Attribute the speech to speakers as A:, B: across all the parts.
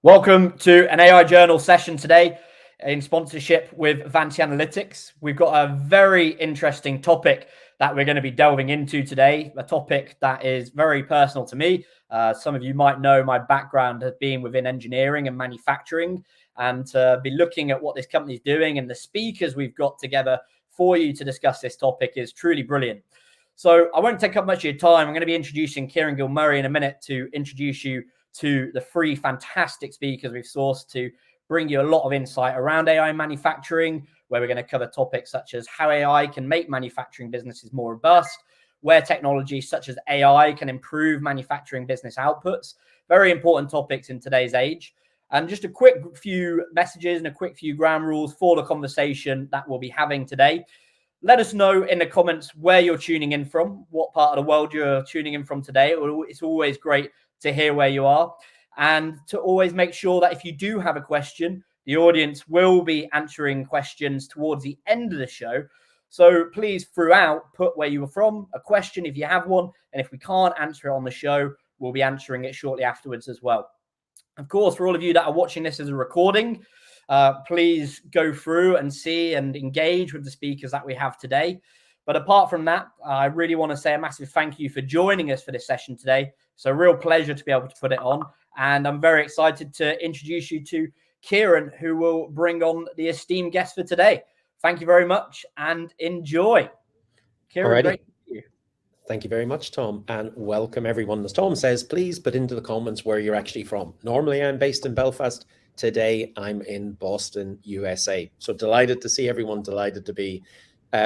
A: Welcome to an AI Journal session today in sponsorship with Vanti Analytics. We've got a very interesting topic that we're going to be delving into today, a topic that is very personal to me. Some of you might know my background has been within engineering and manufacturing, and to be looking at what this company is doing and the speakers we've got together for you to discuss this topic is truly brilliant. So I won't take up much of your time. I'm going to be introducing Kieran Gilmurray in a minute to introduce you to the three fantastic speakers we've sourced to bring you a lot of insight around AI manufacturing, where we're going to cover topics such as how AI can make manufacturing businesses more robust, where technology such as AI can improve manufacturing business outputs. Very important topics in today's age. And just a quick few messages and a quick few ground rules for the conversation that we'll be having today. Let us know in the comments where you're tuning in from, what part of the world you're tuning in from today. It's always great to hear where you are, and to always make sure that if you do have a question, the audience will be answering questions towards the end of the show. So please, throughout, put where you were from, a question if you have one, and if we can't answer it on the show, we'll be answering it shortly afterwards as well. Of course, for all of you that are watching this as a recording, please go through and see and engage with the speakers that we have today. But apart from that, I really want to say a massive thank you for joining us for this session today. It's a real pleasure to be able to put it on. And I'm very excited to introduce you to Kieran, who will bring on the esteemed guest for today. Thank you very much and enjoy. Kieran, great to see you.
B: Thank you very much, Tom, and welcome everyone. As Tom says, please put into the comments where you're actually from. Normally, I'm based in Belfast. Today, I'm in Boston, USA. So delighted to see everyone, delighted to be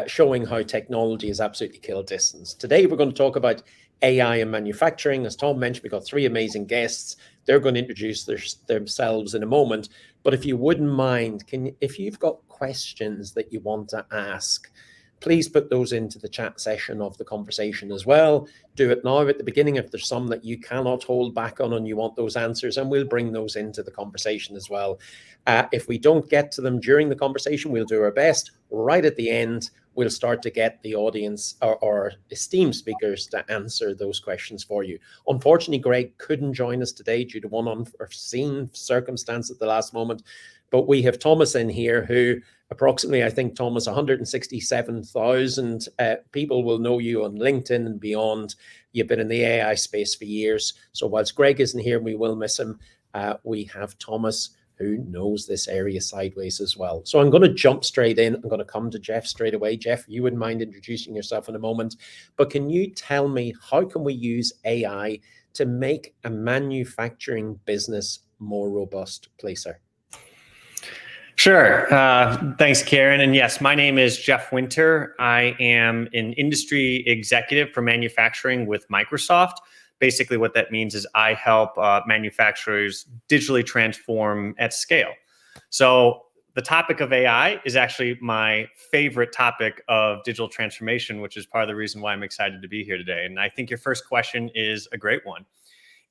B: showing how technology has absolutely killed distance. Today, we're going to talk about AI and manufacturing. As Tom mentioned, we've got three amazing guests. They're going to introduce themselves in a moment. But if you wouldn't mind, if you've got questions that you want to ask, please put those into the chat session of the conversation as well. Do it now at the beginning if there's some that you cannot hold back on and you want those answers, and we'll bring those into the conversation as well. If we don't get to them during the conversation, we'll do our best. Right at the end, we'll start to get the audience or esteemed speakers to answer those questions for you. Unfortunately, Greg couldn't join us today due to one unforeseen circumstance at the last moment. But we have Thomas in here who approximately, I think, Thomas, 167,000 people will know you on LinkedIn and beyond. You've been in the AI space for years. So whilst Greg isn't here, we will miss him. We have Thomas, who knows this area sideways as well. So I'm going to jump straight in. I'm going to come to Jeff straight away. Jeff, you wouldn't mind introducing yourself in a moment. But can you tell me, how can we use AI to make a manufacturing business more robust, please, sir?
C: Sure. Thanks, Kieran. And yes, my name is Jeff Winter. I am an industry executive for manufacturing with Microsoft. Basically, what that means is I help manufacturers digitally transform at scale. So the topic of AI is actually my favorite topic of digital transformation, which is part of the reason why I'm excited to be here today. And I think your first question is a great one.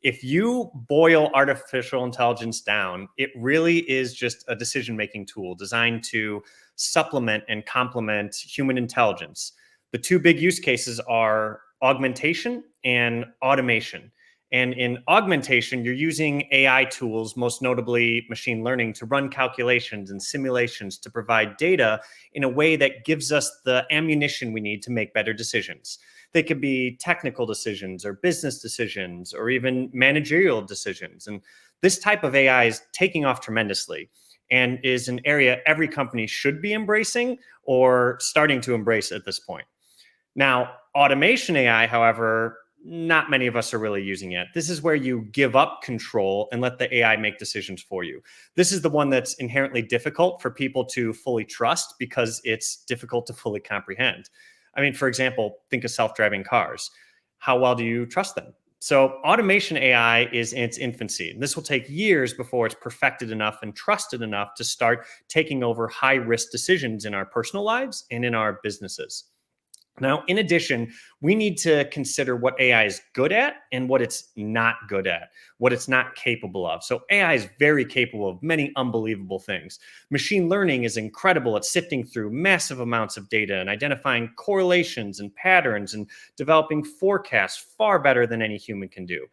C: If you boil artificial intelligence down, it really is just a decision-making tool designed to supplement and complement human intelligence. The two big use cases are augmentation and automation. And in augmentation, you're using AI tools, most notably machine learning, to run calculations and simulations to provide data in a way that gives us the ammunition we need to make better decisions. They could be technical decisions or business decisions or even managerial decisions. And this type of AI is taking off tremendously and is an area every company should be embracing or starting to embrace at this point. Now, automation AI, however, not many of us are really using yet. This is where you give up control and let the AI make decisions for you. This is the one that's inherently difficult for people to fully trust because it's difficult to fully comprehend. I mean, for example, think of self-driving cars. How well do you trust them? So automation AI is in its infancy. And this will take years before it's perfected enough and trusted enough to start taking over high-risk decisions in our personal lives and in our businesses. Now, in addition, we need to consider what AI is good at and what it's not good at, what it's not capable of. So AI is very capable of many unbelievable things. Machine learning is incredible at sifting through massive amounts of data and identifying correlations and patterns and developing forecasts far better than any human can do.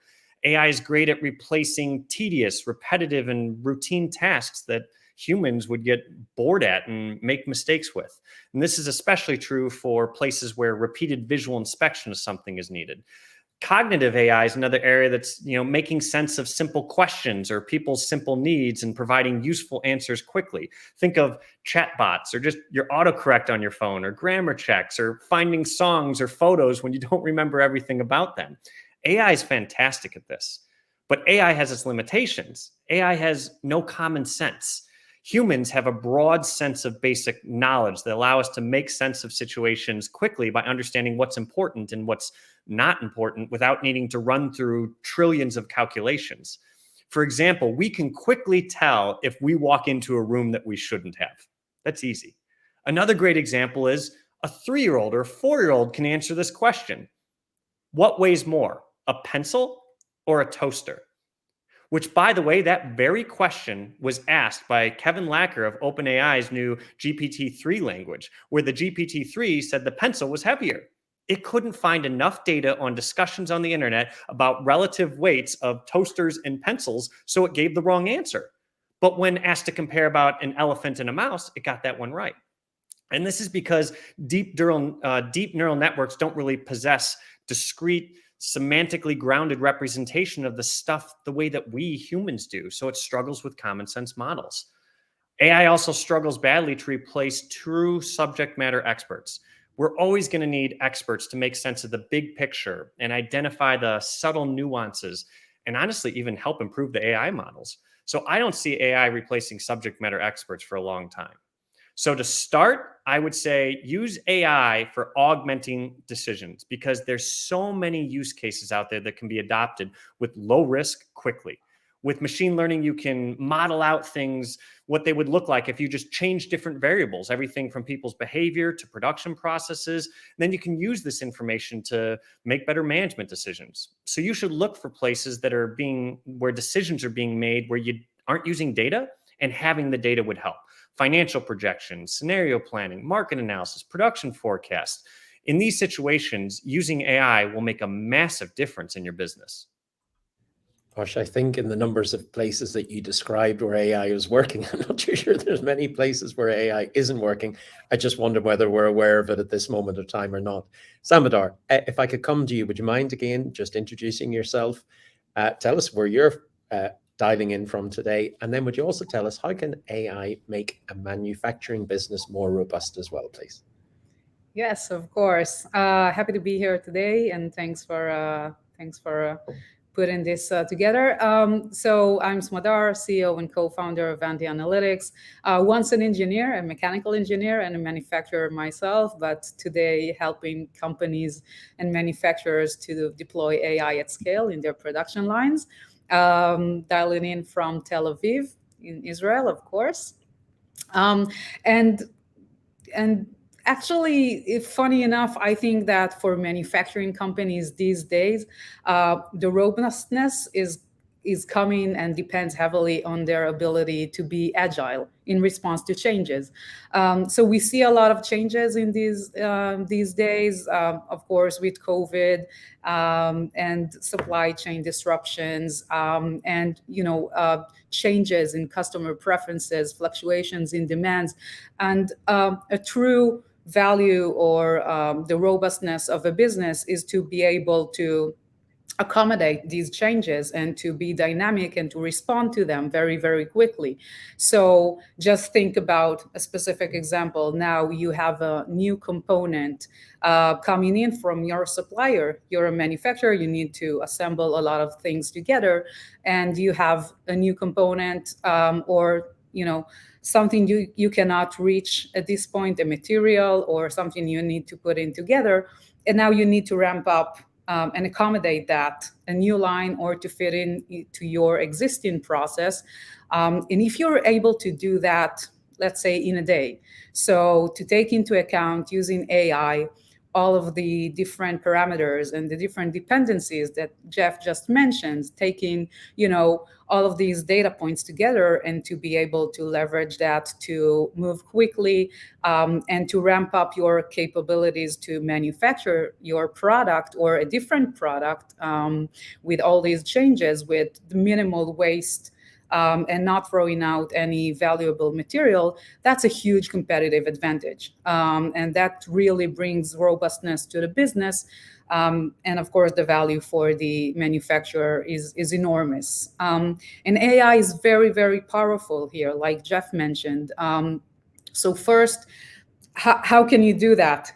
C: AI is great at replacing tedious, repetitive, and routine tasks that humans would get bored at and make mistakes with. And this is especially true for places where repeated visual inspection of something is needed. Cognitive AI is another area that's, making sense of simple questions or people's simple needs and providing useful answers quickly. Think of chatbots or just your autocorrect on your phone or grammar checks or finding songs or photos when you don't remember everything about them. AI is fantastic at this, but AI has its limitations. AI has no common sense. Humans have a broad sense of basic knowledge that allow us to make sense of situations quickly by understanding what's important and what's not important without needing to run through trillions of calculations. For example, we can quickly tell if we walk into a room that we shouldn't have. That's easy. Another great example is a 3-year-old or a 4-year-old can answer this question. What weighs more, a pencil or a toaster? Which, by the way, that very question was asked by Kevin Lacker of OpenAI's new GPT-3 language, where the GPT-3 said the pencil was heavier. It couldn't find enough data on discussions on the internet about relative weights of toasters and pencils, so it gave the wrong answer. But when asked to compare about an elephant and a mouse, it got that one right. And this is because deep neural networks don't really possess discrete, semantically grounded representation of the stuff the way that we humans do. So it struggles with common sense models. AI also struggles badly to replace true subject matter experts. We're always going to need experts to make sense of the big picture and identify the subtle nuances and honestly even help improve the AI models. So I don't see AI replacing subject matter experts for a long time. So to start, I would say use AI for augmenting decisions because there's so many use cases out there that can be adopted with low risk quickly. With machine learning, you can model out things, what they would look like if you just change different variables, everything from people's behavior to production processes. And then you can use this information to make better management decisions. So you should look for places that are where decisions are being made where you aren't using data, and having the data would help. Financial projections, scenario planning, market analysis, production forecasts. In these situations, using AI will make a massive difference in your business.
B: Gosh, I think in the numbers of places that you described where AI is working, I'm not too sure there's many places where AI isn't working. I just wonder whether we're aware of it at this moment of time or not. Samadar, if I could come to you, would you mind again just introducing yourself? Tell us where you're dialing in from today. And then would you also tell us how can AI make a manufacturing business more robust as well, please?
D: Yes, of course. Happy to be here today, and thanks for putting this together. So I'm Samadar, CEO and co-founder of Vanti Analytics. Once an engineer, a mechanical engineer and a manufacturer myself, but today helping companies and manufacturers to deploy AI at scale in their production lines. Dialing in from Tel Aviv in Israel, of course. And actually, if funny enough, I think that for manufacturing companies these days, the robustness is coming and depends heavily on their ability to be agile in response to changes. So we see a lot of changes in these days, of course, with COVID and supply chain disruptions and changes in customer preferences, fluctuations in demands, and a true value or the robustness of a business is to be able to accommodate these changes and to be dynamic and to respond to them very, very quickly. So just think about a specific example. Now you have a new component coming in from your supplier. You're a manufacturer, you need to assemble a lot of things together, and you have a new component or something you cannot reach at this point, a material or something you need to put in together. And now you need to ramp up and accommodate that, a new line, or to fit in to your existing process. And if you're able to do that, let's say in a day, so to take into account using AI, all of the different parameters and the different dependencies that Jeff just mentioned, taking, all of these data points together and to be able to leverage that to move quickly and to ramp up your capabilities to manufacture your product or a different product with all these changes with minimal waste and not throwing out any valuable material, that's a huge competitive advantage. And that really brings robustness to the business. And of course, the value for the manufacturer is enormous. And AI is very, very powerful here, like Jeff mentioned. So first, how can you do that,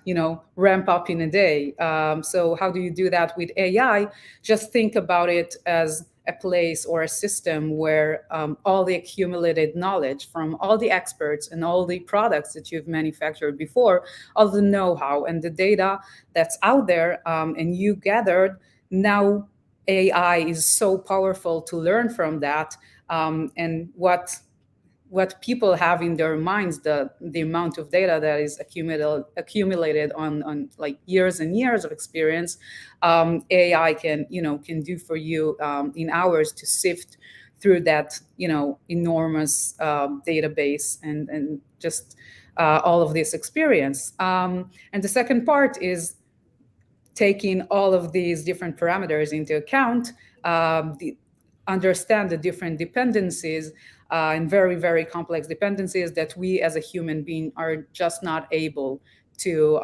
D: ramp up in a day? So how do you do that with AI? Just think about it as a place or a system where all the accumulated knowledge from all the experts and all the products that you've manufactured before, all the know-how and the data that's out there and you gathered, now AI is so powerful to learn from that. And what people have in their minds, the amount of data that is accumulated on like years and years of experience, AI can do for you in hours to sift through that enormous database and just all of this experience. And the second part is taking all of these different parameters into account, understand the different dependencies and very, very complex dependencies that we as a human being are just not able to,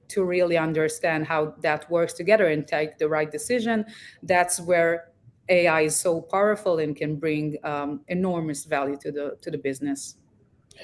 D: to really understand how that works together and take the right decision. That's where AI is so powerful and can bring enormous value to the business.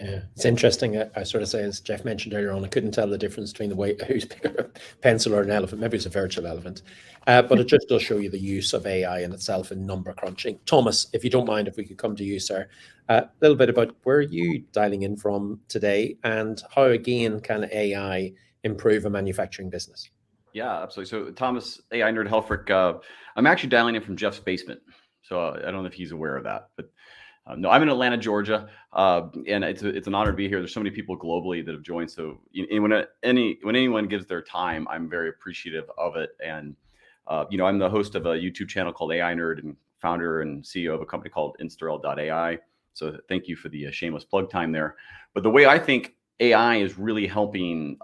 B: Yeah, it's interesting. I sort of say, as Jeff mentioned earlier on, I couldn't tell the difference between the way who's bigger, a pencil or an elephant. Maybe it's a virtual elephant, but it just does show you the use of AI in itself in number crunching. Thomas, if you don't mind, if we could come to you, sir, a little bit about where are you dialing in from today, and how again can AI improve a manufacturing business?
E: Yeah, absolutely. So Thomas, AI Nerd Helfrich, I'm actually dialing in from Jeff's basement. So I don't know if he's aware of that, but no, I'm in Atlanta, Georgia, and it's an honor to be here. There's so many people globally that have joined. So when anyone gives their time, I'm very appreciative of it. And I'm the host of a YouTube channel called AI Nerd and founder and CEO of a company called Instarel.ai. So thank you for the shameless plug time there. But the way I think AI is really helping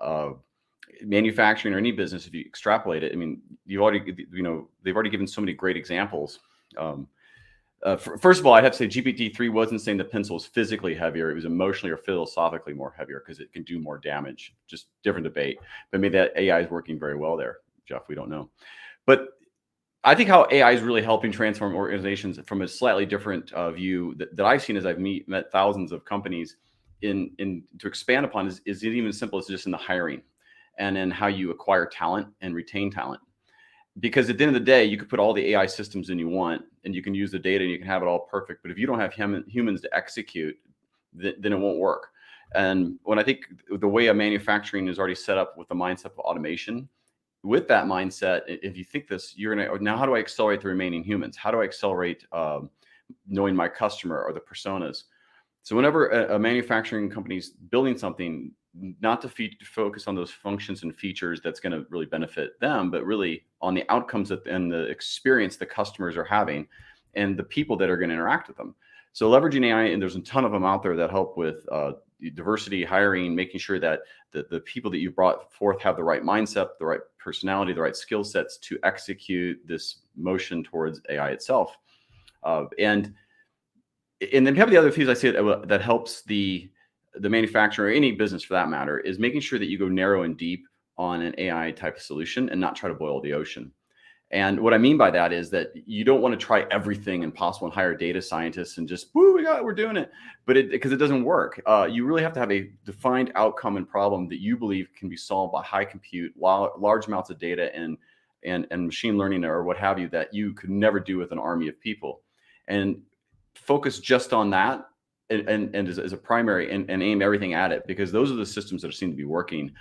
E: manufacturing or any business, if you extrapolate it, I mean, they've already given so many great examples. First of all, I'd have to say GPT-3 wasn't saying the pencil was physically heavier. It was emotionally or philosophically more heavier because it can do more damage. Just different debate. But maybe that AI is working very well there, Jeff. We don't know. But I think how AI is really helping transform organizations from a slightly different view that I've seen as I've met thousands of companies to expand upon is it even as simple as just in the hiring and in how you acquire talent and retain talent. Because at the end of the day, you could put all the AI systems in you want, and you can use the data and you can have it all perfect. But if you don't have humans to execute, then it won't work. And when I think the way a manufacturing is already set up with the mindset of automation, with that mindset, if you think this, now how do I accelerate the remaining humans? How do I accelerate knowing my customer or the personas? So whenever a manufacturing company's building something, not to focus on those functions and features that's going to really benefit them, but really on the outcomes and the experience the customers are having and the people that are going to interact with them. So leveraging AI, and there's a ton of them out there that help with diversity, hiring, making sure that the people that you brought forth have the right mindset, the right personality, the right skill sets to execute this motion towards AI itself. And then have the other things I say that helps the manufacturer or any business for that matter is making sure that you go narrow and deep on an AI type of solution and not try to boil the ocean. And what I mean by that is that you don't want to try everything impossible and hire data scientists and just, we're doing it. But because it doesn't work. You really have to have a defined outcome and problem that you believe can be solved by high compute, large amounts of data and machine learning or what have you that you could never do with an army of people. And focus just on that and as a primary and aim everything at it, because those are the systems that seem to be working.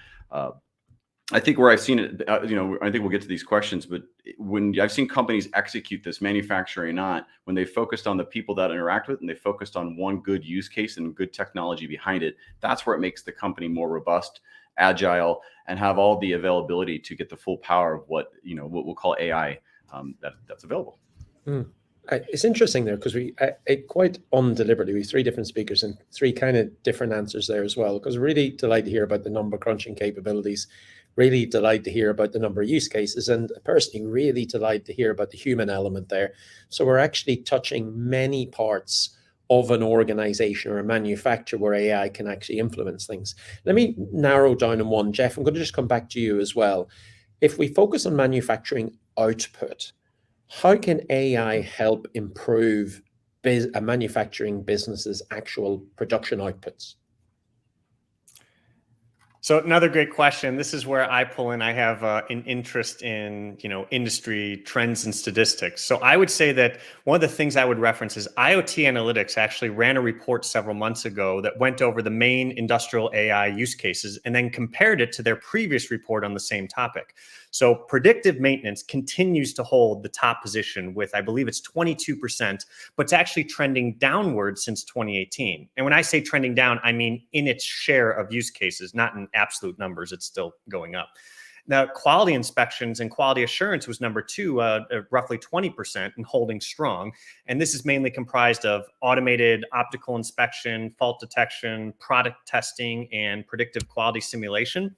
E: I think where I've seen it, I think we'll get to these questions, but when I've seen companies execute this, manufacturing not, when they focused on the people that interact with and they focused on one good use case and good technology behind it, that's where it makes the company more robust agile, and have all the availability to get the full power of what we'll call AI that's available.
B: It's interesting there because we quite undeliberately, we have 3 different speakers and 3 kind of different answers there as well, because really delighted to hear about the number crunching capabilities, really delighted to hear about the number of use cases, and personally really delighted to hear about the human element there. So we're actually touching many parts of an organization or a manufacturer where AI can actually influence things. Let me narrow down on one. Jeff, I'm going to just come back to you as well. If we focus on manufacturing output, how can AI help improve a manufacturing business's actual production outputs?
C: So another great question. This is where I pull in. I have an interest in, industry trends and statistics. So I would say that one of the things I would reference is IoT Analytics actually ran a report several months ago that went over the main industrial AI use cases and then compared it to their previous report on the same topic. So predictive maintenance continues to hold the top position with, I believe it's 22%, but it's actually trending downward since 2018. And when I say trending down, I mean in its share of use cases, not in absolute numbers. It's still going up. Now, quality inspections and quality assurance was number 2, roughly 20% and holding strong. And this is mainly comprised of automated optical inspection, fault detection, product testing, and predictive quality simulation.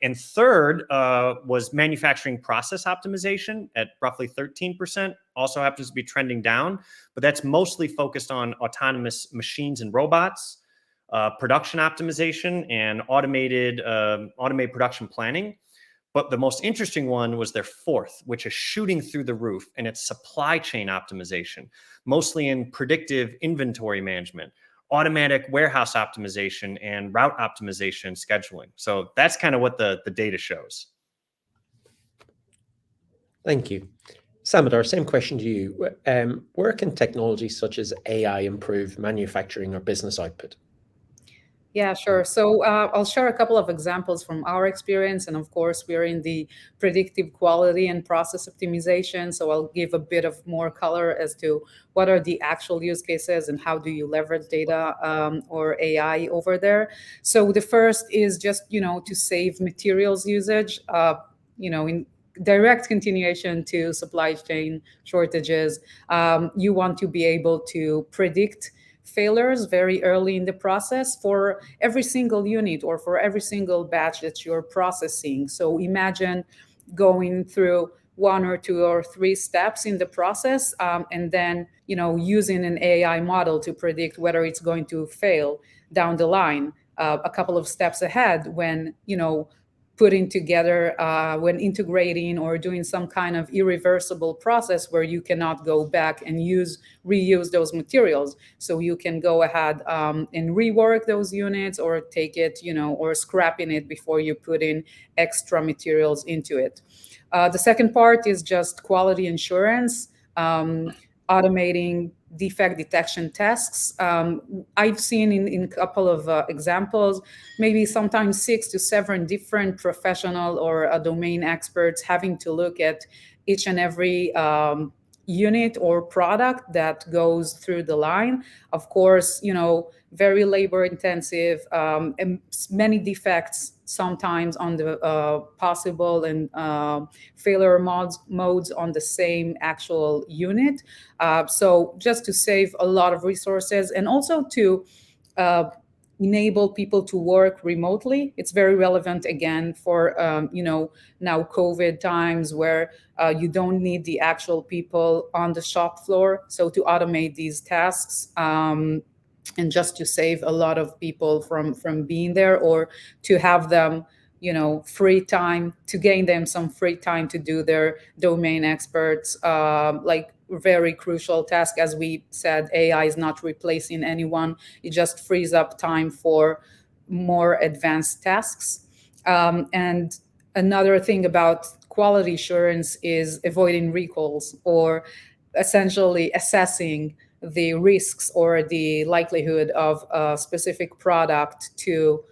C: And third was manufacturing process optimization at roughly 13%, also happens to be trending down, but that's mostly focused on autonomous machines and robots, production optimization, and automated production planning. But the most interesting one was their 4th, which is shooting through the roof, and it's supply chain optimization, mostly in predictive inventory management, automatic warehouse optimization, and route optimization scheduling. So that's kind of what the data shows.
B: Thank you. Samadar, same question to you. Where can technology such as AI improve manufacturing or business output?
D: Yeah, sure. So I'll share a couple of examples from our experience. And of course, we're in the predictive quality and process optimization. So I'll give a bit of more color as to what are the actual use cases and how do you leverage data or AI over there. So the first is just, to save materials usage, in direct continuation to supply chain shortages. You want to be able to predict failures very early in the process for every single unit or for every single batch that you're processing. So imagine going through 1 or 2 or 3 steps in the process and then, using an AI model to predict whether it's going to fail down the line a couple of steps ahead when, putting together, when integrating or doing some kind of irreversible process where you cannot go back and reuse those materials. So you can go ahead and rework those units or take it, or scrapping it before you put in extra materials into it. The second part is just quality assurance, automating defect detection tasks. I've seen in a couple of examples, maybe sometimes 6 to 7 different professional or domain experts having to look at each and every unit or product that goes through the line. Of course, very labor intensive, and many defects sometimes on the possible and failure modes on the same actual unit. So just to save a lot of resources and also to enable people to work remotely. It's very relevant again for, now COVID times where you don't need the actual people on the shop floor. So to automate these tasks and just to save a lot of people from being there or to have them, free time, to gain them some free time to do their domain experts, like very crucial task. As we said, AI is not replacing anyone. It just frees up time for more advanced tasks. And another thing about quality assurance is avoiding recalls or essentially assessing the risks or the likelihood of a specific product to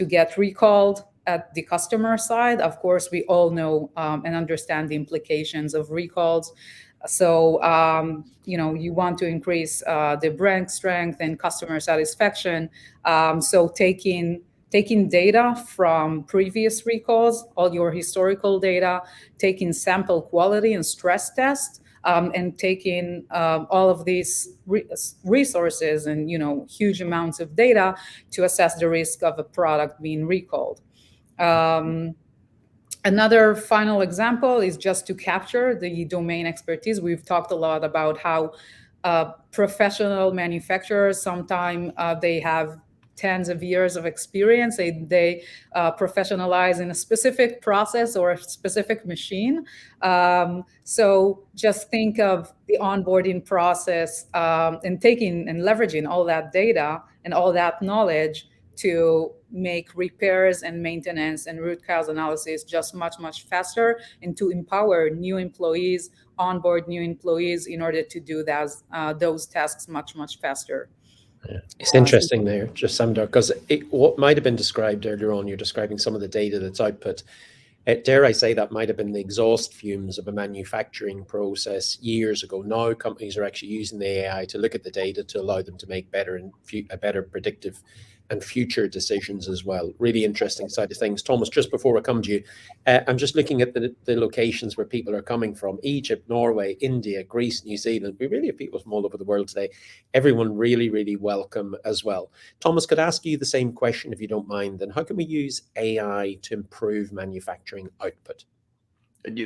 D: get recalled at the customer side. Of course, we all know and understand the implications of recalls. So, you want to increase the brand strength and customer satisfaction. So taking taking data from previous recalls, all your historical data, taking sample quality and stress tests, and taking all of these resources and huge amounts of data to assess the risk of a product being recalled. Another final example is just to capture the domain expertise. We've talked a lot about how professional manufacturers, sometimes they have tens of years of experience. They professionalize in a specific process or a specific machine. So just think of the onboarding process and taking and leveraging all that data and all that knowledge to make repairs and maintenance and root cause analysis just much, much faster, and to empower new employees, onboard new employees in order to do those tasks much, much faster.
B: Yeah. It's interesting there, just Samdar, because what might have been described earlier on, you're describing some of the data that's output. Dare I say that might have been the exhaust fumes of a manufacturing process years ago. Now companies are actually using the AI to look at the data to allow them to make better predictive and future decisions as well. Really interesting side of things. Thomas, just before I come to you, I'm just looking at the locations where people are coming from: Egypt, Norway, India, Greece, New Zealand. We really have people from all over the world today. Everyone really, really welcome as well. Thomas, could I ask you the same question, if you don't mind, then? How can we use AI to improve manufacturing output?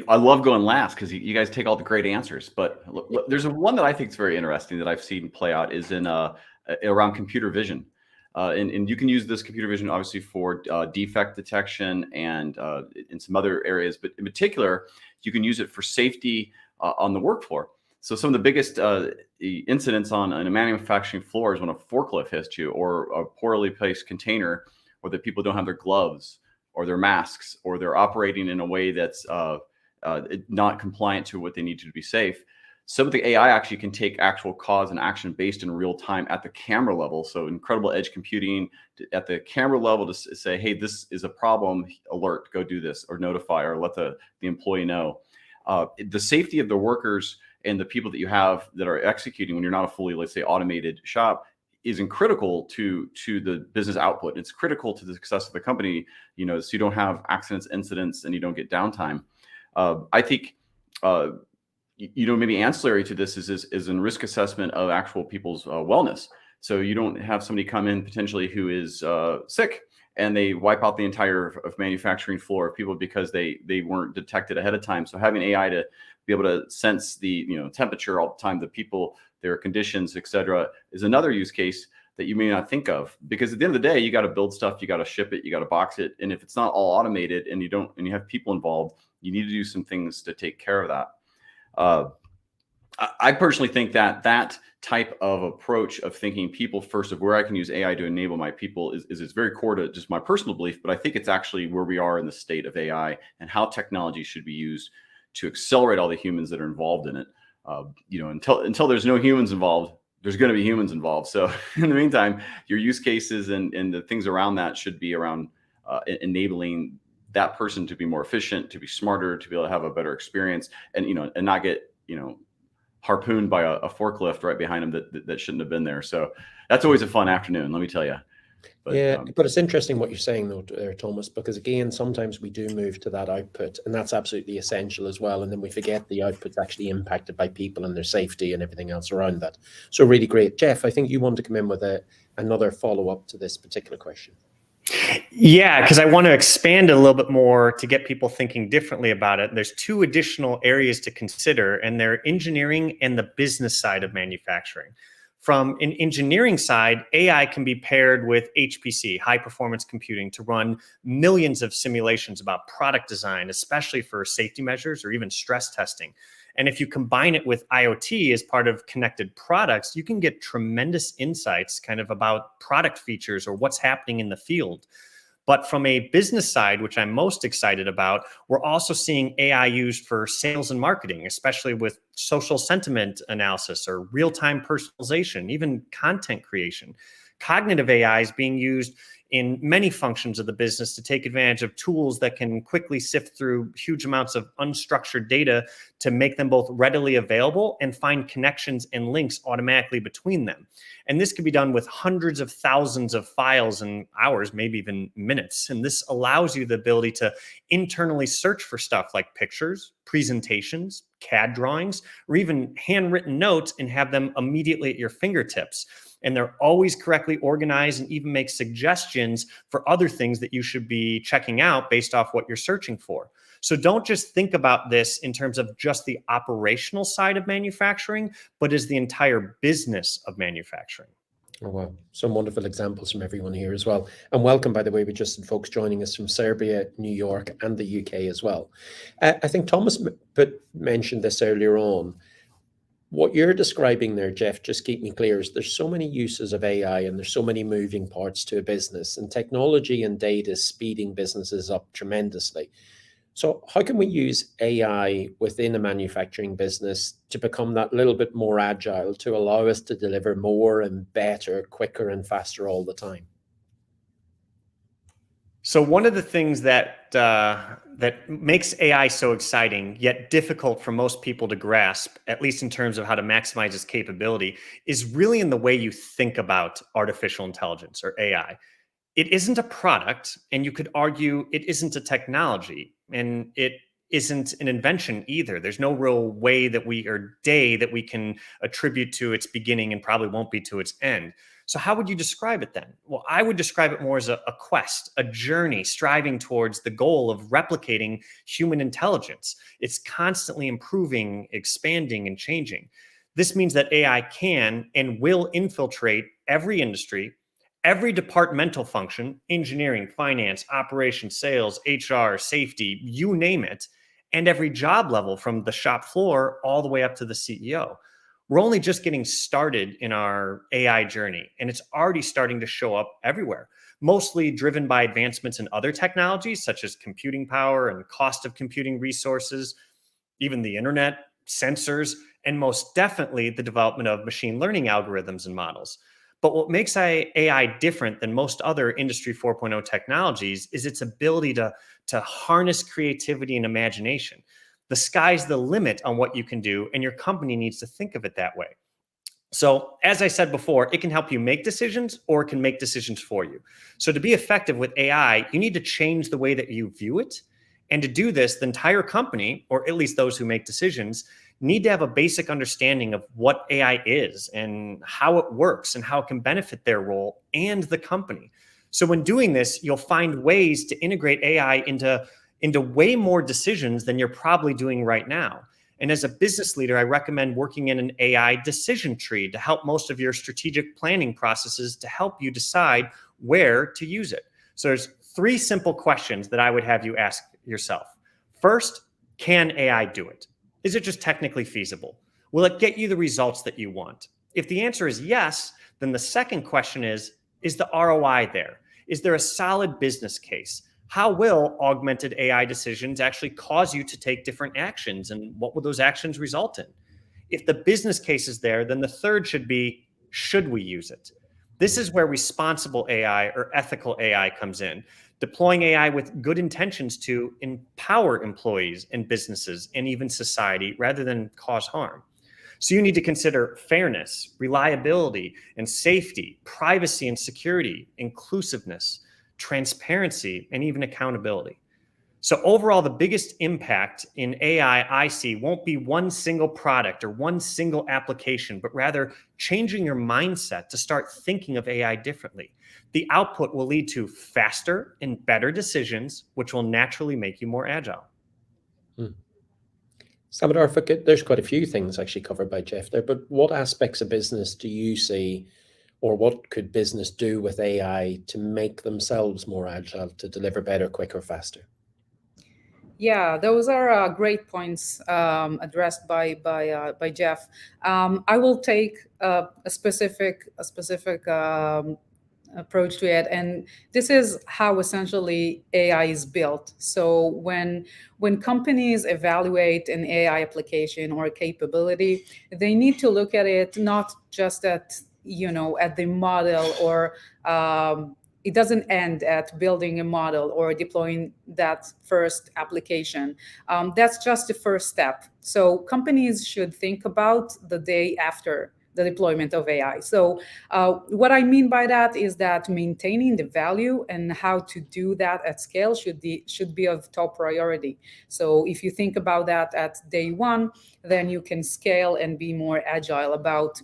E: I love going last because you guys take all the great answers. But look, there's one that I think is very interesting that I've seen play out is in around computer vision. And you can use this computer vision obviously for defect detection and in some other areas, but in particular, you can use it for safety on the work floor. So some of the biggest incidents on a manufacturing floor is when a forklift hits you, or a poorly placed container, or that people don't have their gloves or their masks, or they're operating in a way that's not compliant to what they need to be safe. Some of the AI actually can take actual cause and action based in real time at the camera level. So incredible edge computing at the camera level to say, hey, this is a problem, alert, go do this, or notify, or let the employee know. The safety of the workers and the people that you have that are executing when you're not a fully, let's say, automated shop is critical to the business output. It's critical to the success of the company, so you don't have accidents, incidents, and you don't get downtime. I think, maybe ancillary to this is in risk assessment of actual people's wellness. So you don't have somebody come in potentially who is sick and they wipe out the entire of manufacturing floor of people because they weren't detected ahead of time. So having AI to be able to sense the temperature all the time, the people, their conditions, et cetera, is another use case that you may not think of, because at the end of the day, you got to build stuff, you got to ship it, you got to box it, and if it's not all automated and you have people involved, you need to do some things to take care of that. I personally think that type of approach of thinking people first, of where I can use AI to enable my people, is very core to just my personal belief. But I think it's actually where we are in the state of AI and how technology should be used to accelerate all the humans that are involved in it. Until there's no humans involved, there's going to be humans involved. So in the meantime, your use cases and the things around that should be around enabling that person to be more efficient, to be smarter, to be able to have a better experience, and not get harpooned by a forklift right behind them that shouldn't have been there. So that's always a fun afternoon, let me tell you. But,
B: but it's interesting what you're saying though, there, Thomas, because again, sometimes we do move to that output, and that's absolutely essential as well. And then we forget the output's actually impacted by people and their safety and everything else around that. So really great. Jeff, I think you want to come in with another follow-up to this particular question.
C: Yeah, because I want to expand a little bit more to get people thinking differently about it. There's two additional areas to consider, and they're engineering and the business side of manufacturing. From an engineering side, AI can be paired with HPC, high performance computing, to run millions of simulations about product design, especially for safety measures or even stress testing. And if you combine it with IoT as part of connected products, you can get tremendous insights kind of about product features or what's happening in the field. But from a business side, which I'm most excited about, we're also seeing AI used for sales and marketing, especially with social sentiment analysis or real-time personalization, even content creation. Cognitive AI is being used in many functions of the business to take advantage of tools that can quickly sift through huge amounts of unstructured data to make them both readily available and find connections and links automatically between them. And this can be done with hundreds of thousands of files in hours, maybe even minutes. And this allows you the ability to internally search for stuff like pictures, presentations, CAD drawings, or even handwritten notes and have them immediately at your fingertips. And they're always correctly organized and even make suggestions for other things that you should be checking out based off what you're searching for. So don't just think about this in terms of just the operational side of manufacturing, but as the entire business of manufacturing.
B: Oh, wow. Some wonderful examples from everyone here as well. And welcome, by the way, we just had folks joining us from Serbia, New York, and the UK as well. I think Thomas mentioned this earlier on. What you're describing there, Jeff, just keep me clear, is there's so many uses of AI and there's so many moving parts to a business, and technology and data is speeding businesses up tremendously. So how can we use AI within a manufacturing business to become that little bit more agile to allow us to deliver more and better, quicker and faster all the time?
C: So one of the things that that makes AI so exciting, yet difficult for most people to grasp, at least in terms of how to maximize its capability, is really in the way you think about artificial intelligence or AI. It isn't a product, and you could argue it isn't a technology, and it isn't an invention either. There's no real way that we can attribute to its beginning and probably won't be to its end. So how would you describe it then? Well, I would describe it more as a quest, a journey striving towards the goal of replicating human intelligence. It's constantly improving, expanding, and changing. This means that AI can and will infiltrate every industry, every departmental function, engineering, finance, operations, sales, HR, safety, you name it, and every job level from the shop floor all the way up to the CEO. We're only just getting started in our AI journey, and it's already starting to show up everywhere, mostly driven by advancements in other technologies such as computing power and cost of computing resources, even the internet, sensors, and most definitely the development of machine learning algorithms and models. But what makes AI different than most other Industry 4.0 technologies is its ability to harness creativity and imagination. The sky's the limit on what you can do, and your company needs to think of it that way. So as I said before, it can help you make decisions or it can make decisions for you. So to be effective with AI, you need to change the way that you view it. And to do this, the entire company, or at least those who make decisions, need to have a basic understanding of what AI is and how it works and how it can benefit their role and the company. So when doing this, you'll find ways to integrate AI into way more decisions than you're probably doing right now. And as a business leader, I recommend working in an AI decision tree to help most of your strategic planning processes to help you decide where to use it. So there's 3 simple questions that I would have you ask yourself. First, can AI do it? Is it just technically feasible? Will it get you the results that you want? If the answer is yes, then the second question is the ROI there? Is there a solid business case? How will augmented AI decisions actually cause you to take different actions, and what will those actions result in? If the business case is there, then the third should be, should we use it? This is where responsible AI or ethical AI comes in. Deploying AI with good intentions to empower employees and businesses and even society rather than cause harm. So you need to consider fairness, reliability and safety, privacy and security, inclusiveness, transparency, and even accountability. So overall, the biggest impact in AI I see won't be one single product or one single application, but rather changing your mindset to start thinking of AI differently. The output will lead to faster and better decisions, which will naturally make you more agile.
B: Samadar, there's quite a few things actually covered by Jeff there, but what aspects of business do you see, or what could business do with AI to make themselves more agile, to deliver better, quicker, faster?
D: Yeah, those are great points addressed by Jeff. I will take a specific approach to it, and this is how essentially AI is built. So when companies evaluate an AI application or a capability, they need to look at it not just at the model or it doesn't end at building a model or deploying that first application. That's just the first step. So companies should think about the day after the deployment of AI. So what I mean by that is that maintaining the value and how to do that at scale should be of top priority. So if you think about that at day one, then you can scale and be more agile about,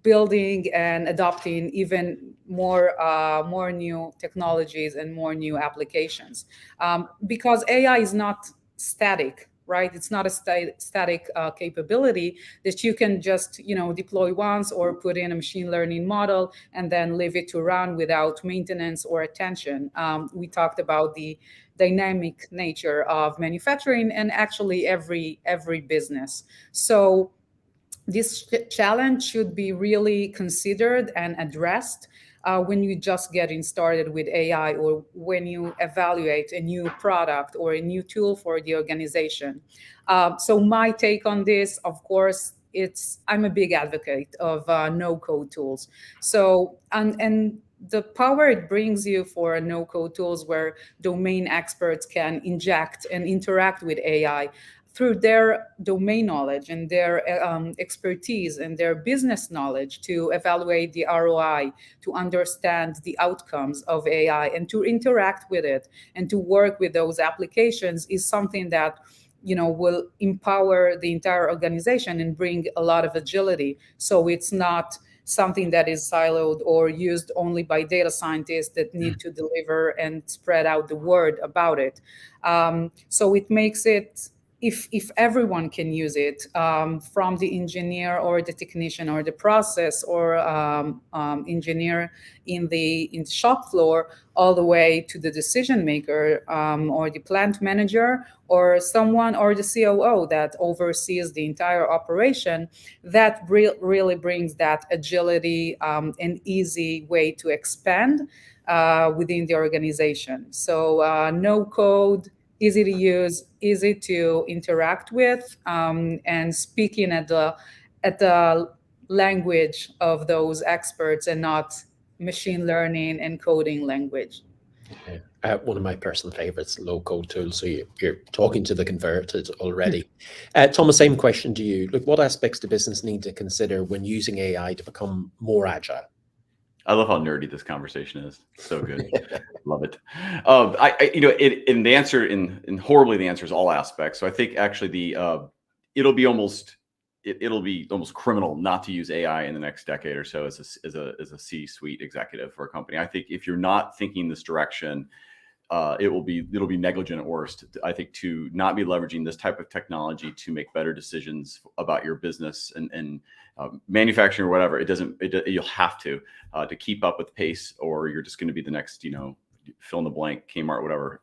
D: building and adopting even more new technologies and more new applications, because AI is not static, right? It's not a static capability that you can just deploy once or put in a machine learning model and then leave it to run without maintenance or attention. We talked about the dynamic nature of manufacturing and actually every business. So this challenge should be really considered and addressed when you just getting started with AI, or when you evaluate a new product or a new tool for the organization. So my take on this, of course, I'm a big advocate of no-code tools. So and the power it brings you for no-code tools where domain experts can inject and interact with AI through their domain knowledge and their expertise and their business knowledge to evaluate the ROI, to understand the outcomes of AI and to interact with it and to work with those applications is something that will empower the entire organization and bring a lot of agility. So it's not something that is siloed or used only by data scientists that need to deliver and spread out the word about it. So it makes it, if everyone can use it, from the engineer or the technician or the process or engineer in the shop floor, all the way to the decision maker or the plant manager or someone or the COO that oversees the entire operation, that really brings that agility and easy way to expand within the organization. So no code, easy to use, easy to interact with, and speaking at the language of those experts and not machine learning and coding language.
B: One of my personal favorites, low-code tools. So you're talking to the converted already. Thomas, same question to you. Look, what aspects do business need to consider when using AI to become more agile?
E: I love how nerdy this conversation is. So good. Love it. The answer in horribly, the answer is all aspects. So I think actually it'll be almost criminal not to use AI in the next decade or so as a C-suite executive for a company. I think if you're not thinking this direction, it'll be negligent at worst. I think to not be leveraging this type of technology to make better decisions about your business and manufacturing or whatever, you'll have to keep up with the pace, or you're just going to be the next, fill in the blank, Kmart, whatever.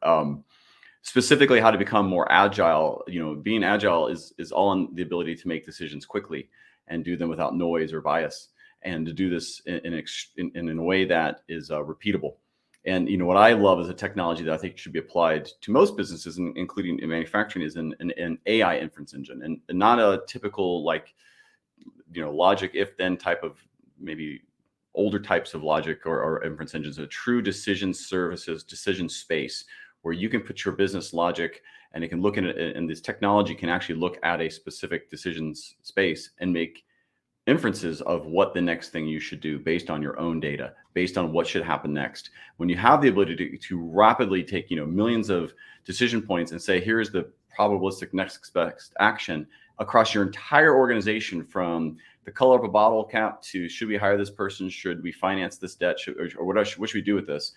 E: Specifically, how to become more agile. Being agile is all in the ability to make decisions quickly and do them without noise or bias, and to do this in a way that is repeatable. And what I love is a technology that I think should be applied to most businesses, including in manufacturing, is an AI inference engine, and not a typical logic if-then type of, maybe older types of logic or inference engines. A true decision services, decision space, where you can put your business logic and it can look at it, and this technology can actually look at a specific decisions space and make inferences of what the next thing you should do based on your own data, based on what should happen next. When you have the ability to rapidly take millions of decision points and say, here's the probabilistic next best action across your entire organization, from the color of a bottle cap to should we hire this person, should we finance this debt, or what should we do with this?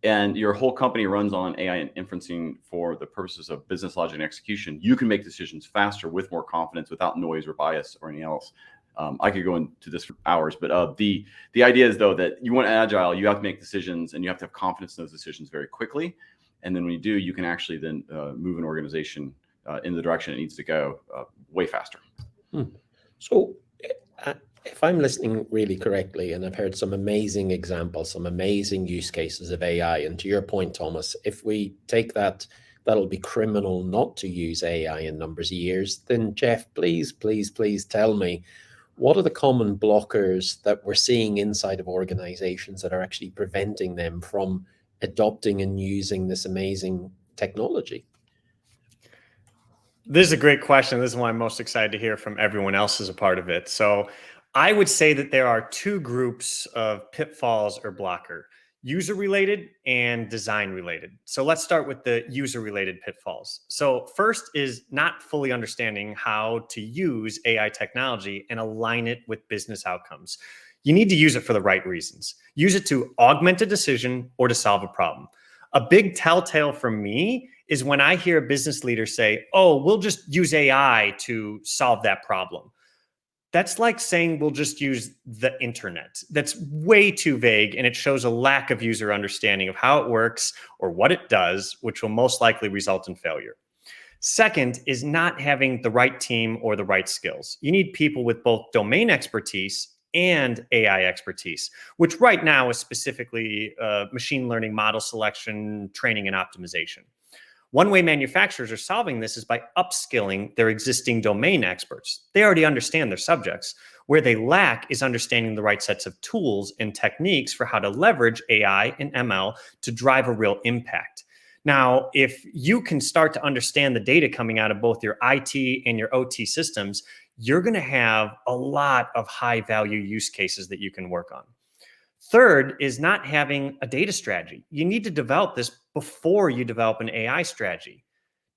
E: And your whole company runs on AI and inferencing for the purposes of business logic and execution. You can make decisions faster with more confidence, without noise or bias or anything else. I could go into this for hours, but the idea is, though, that you want agile, you have to make decisions and you have to have confidence in those decisions very quickly. And then when you do, you can actually then move an organization in the direction it needs to go way faster.
B: So if I'm listening really correctly, and I've heard some amazing examples, some amazing use cases of AI, and to your point, Thomas, if we take that'll be criminal not to use AI in numbers of years, then Jeff, please tell me, What are the common blockers that we're seeing inside of organizations that are actually preventing them from adopting and using this amazing technology?
C: This is a great question. This is why I'm most excited to hear from everyone else as a part of it. So I would say that there are two groups of pitfalls or blocker: user related and design related. So let's start with the user related pitfalls. So first is not fully understanding how to use AI technology and align it with business outcomes. You need to use it for the right reasons. Use it to augment a decision or to solve a problem. A big telltale for me is when I hear a business leader say, "Oh, we'll just use AI to solve that problem." That's like saying we'll just use the internet. That's way too vague, and it shows a lack of user understanding of how it works or what it does, which will most likely result in failure. Second is not having the right team or the right skills. You need people with both domain expertise and AI expertise, which right now is specifically machine learning model selection, training, and optimization. One way manufacturers are solving this is by upskilling their existing domain experts. They already understand their subjects. Where they lack is understanding the right sets of tools and techniques for how to leverage AI and ML to drive a real impact. Now, if you can start to understand the data coming out of both your IT and your OT systems, you're going to have a lot of high value use cases that you can work on. Third is not having a data strategy. You need to develop this before you develop an AI strategy.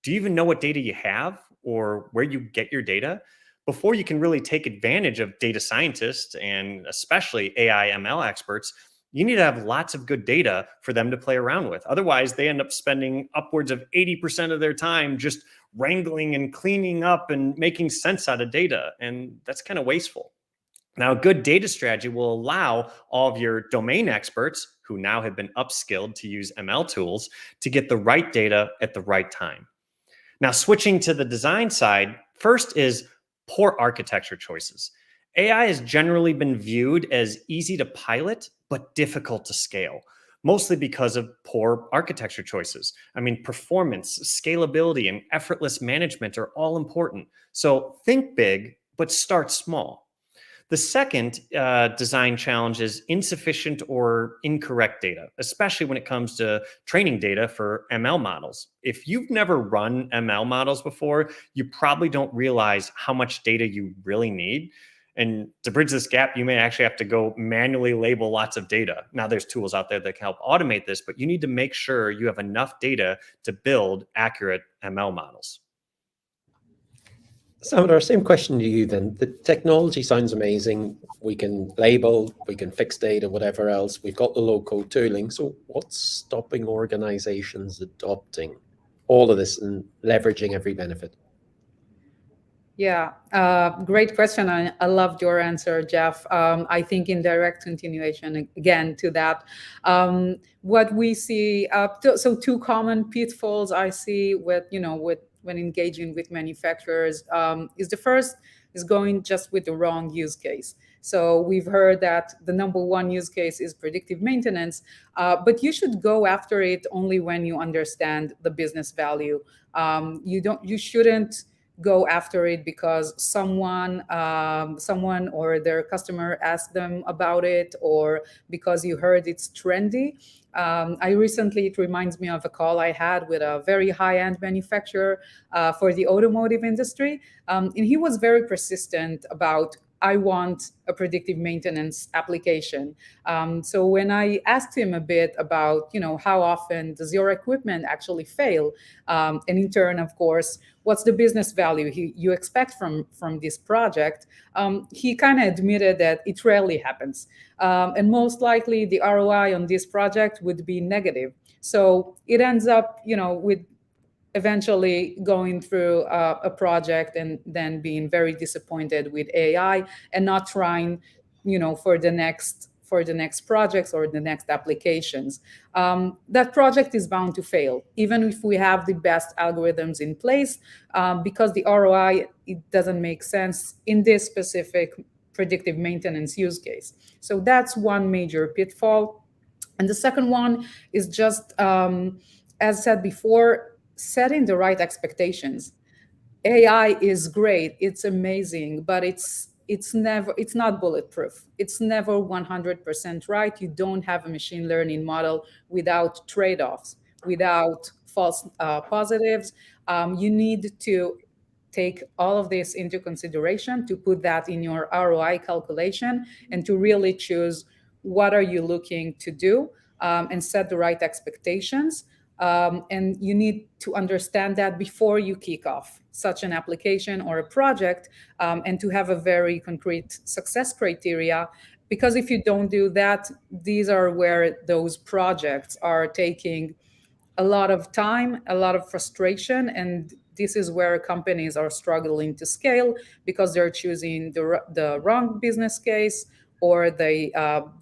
C: Do you even know what data you have or where you get your data? Before you can really take advantage of data scientists and especially AI ML experts, you need to have lots of good data for them to play around with. Otherwise, they end up spending upwards of 80% of their time just wrangling and cleaning up and making sense out of data. And that's kind of wasteful. Now, a good data strategy will allow all of your domain experts who now have been upskilled to use ML tools to get the right data at the right time. Now, switching to the design side, first is poor architecture choices. AI has generally been viewed as easy to pilot, but difficult to scale, mostly because of poor architecture choices. I mean, performance, scalability, and effortless management are all important. So think big, but start small. The second design challenge is insufficient or incorrect data, especially when it comes to training data for ML models. If you've never run ML models before, you probably don't realize how much data you really need. And to bridge this gap, you may actually have to go manually label lots of data. Now, there's tools out there that can help automate this, but you need to make sure you have enough data to build accurate ML models.
B: Salvador, same question to you then. The technology sounds amazing. We can label, we can fix data, whatever else. We've got the low-code tooling. So what's stopping organizations adopting all of this and leveraging every benefit?
D: Yeah, great question. I loved your answer, Jeff. I think in direct continuation, again, to that, what we see, so two common pitfalls I see with when engaging with manufacturers is the first is going just with the wrong use case. So we've heard that the number one use case is predictive maintenance, but you should go after it only when you understand the business value. You shouldn't go after it because someone or their customer asked them about it, or because you heard it's trendy. It reminds me of a call I had with a very high-end manufacturer for the automotive industry. And he was very persistent about, I want a predictive maintenance application. So when I asked him a bit about, how often does your equipment actually fail? And in turn, of course, what's the business value you expect from this project? He kind of admitted that it rarely happens. And most likely the ROI on this project would be negative. So it ends up, with eventually going through a project and then being very disappointed with AI and not trying, for the next projects or the next applications. That project is bound to fail, even if we have the best algorithms in place, because the ROI, it doesn't make sense in this specific predictive maintenance use case. So that's one major pitfall. And the second one is just, as said before, setting the right expectations. AI is great, it's amazing, but it's it's not bulletproof. It's never 100% right. You don't have a machine learning model without trade-offs, without false positives. You need to take all of this into consideration, to put that in your ROI calculation, and to really choose what are you looking to do, and set the right expectations. And you need to understand that before you kick off such an application or a project, and to have a very concrete success criteria. Because if you don't do that, these are where those projects are taking a lot of time, a lot of frustration, and this is where companies are struggling to scale because they're choosing the wrong business case, or they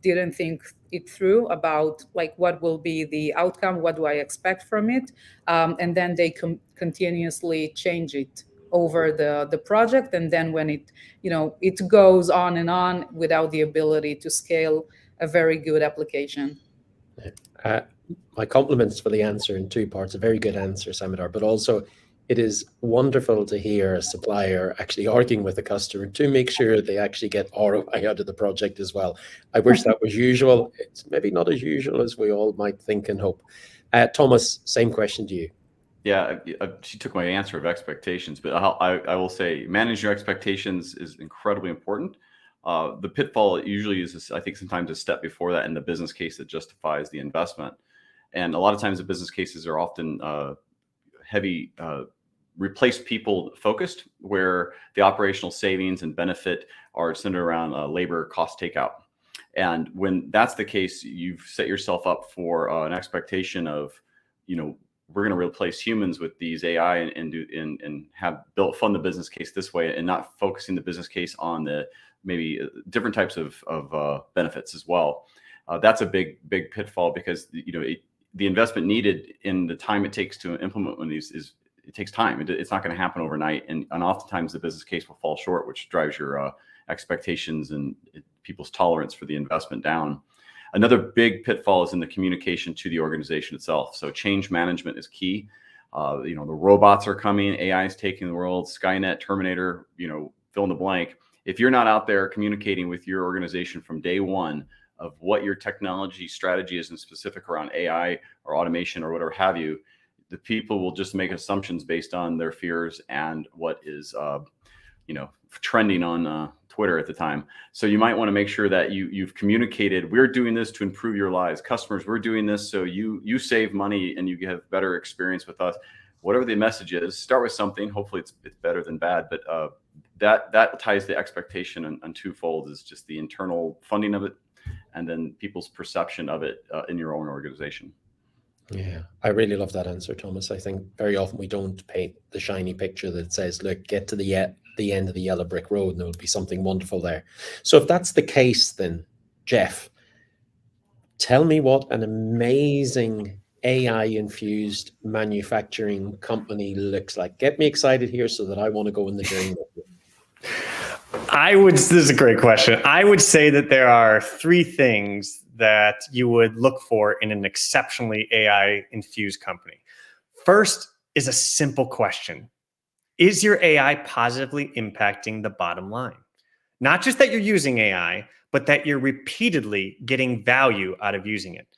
D: didn't think it through about like what will be the outcome, what do I expect from it, and then they continuously change it over the project, and then when it goes on and on without the ability to scale a very good application.
B: My compliments for the answer in two parts. A very good answer, Samidar, but also it is wonderful to hear a supplier actually arguing with a customer to make sure they actually get ROI out of the project as well. I wish that was usual. It's maybe not as usual as we all might think and hope. Thomas, same question to you.
E: Yeah, she took my answer of expectations, but I will say managing your expectations is incredibly important. The pitfall usually is, I think, sometimes a step before that in the business case that justifies the investment. And a lot of times the business cases are often heavy replace people focused, where the operational savings and benefit are centered around labor cost takeout. And when that's the case, you've set yourself up for an expectation of, we're going to replace humans with these AI and have fund the business case this way, and not focusing the business case on the maybe different types of benefits as well. That's a big pitfall, because the investment needed in the time it takes to implement one of these it takes time. It's not going to happen overnight, and oftentimes the business case will fall short, which drives your expectations and people's tolerance for the investment down. Another big pitfall is in the communication to the organization itself. So change management is key. The robots are coming, AI is taking the world, Skynet, Terminator, fill in the blank. If you're not out there communicating with your organization from day one of what your technology strategy is, in specific around AI or automation or whatever have you, the people will just make assumptions based on their fears and what is, trending on Twitter at the time. So you might want to make sure that you've communicated, we're doing this to improve your lives. Customers, we're doing this so you save money and you have better experience with us. Whatever the message is, start with something. Hopefully it's better than bad, but that ties the expectation on twofold, is just the internal funding of it, and then people's perception of it in your own organization.
B: Yeah, I really love that answer, Thomas. I think very often we don't paint the shiny picture that says, look, get to the end of the yellow brick road and there will be something wonderful there. So if that's the case, then Jeff, tell me what an amazing AI-infused manufacturing company looks like. Get me excited here so that I want to go in the journey with you.
C: This is a great question. I would say that there are three things that you would look for in an exceptionally AI-infused company. First is a simple question. Is your AI positively impacting the bottom line? Not just that you're using AI, but that you're repeatedly getting value out of using it.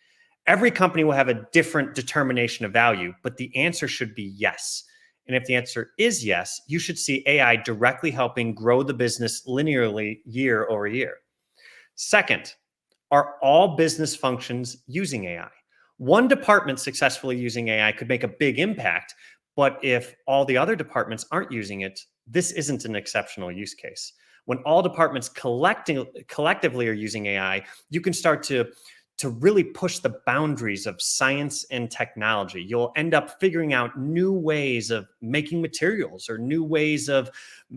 C: Every company will have a different determination of value, but the answer should be yes. And if the answer is yes, you should see AI directly helping grow the business linearly year over year. Second, are all business functions using AI? One department successfully using AI could make a big impact, but if all the other departments aren't using it, this isn't an exceptional use case. When all departments collectively are using AI, you can start to really push the boundaries of science and technology. You'll end up figuring out new ways of making materials, or new ways of